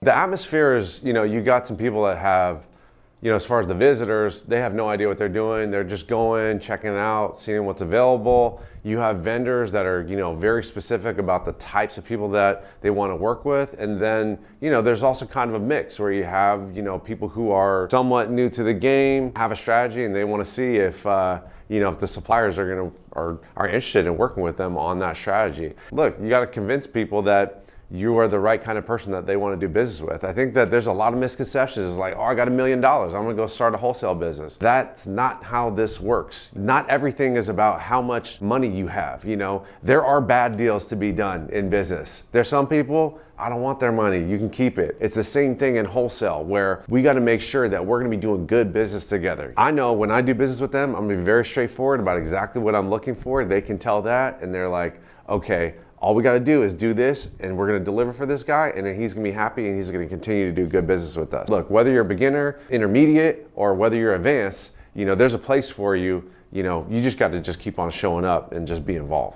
The atmosphere is, you got some people that have, as far as the visitors, they have no idea what they're doing. They're just going, checking it out, seeing what's available. You have vendors that are, very specific about the types of people that they want to work with. And then, there's also kind of a mix where you have, people who are somewhat new to the game, have a strategy, and they want to see if the suppliers are interested in working with them on that strategy. Look, you got to convince people that you are the right kind of person that they want to do business with. I think that there's a lot of misconceptions. It's like, oh, I got $1 million. I'm going to go start a wholesale business. That's not how this works. Not everything is about how much money you have. There are bad deals to be done in business. There's some people, I don't want their money. You can keep it. It's the same thing in wholesale where we got to make sure that we're going to be doing good business together. I know when I do business with them, I'm going to be very straightforward about exactly what I'm looking for. They can tell that and they're like, okay, all we got to do is do this and we're going to deliver for this guy and then he's going to be happy and he's going to continue to do good business with us. Look, whether you're a beginner, intermediate, or whether you're advanced, there's a place for you. You just got to keep on showing up and just be involved.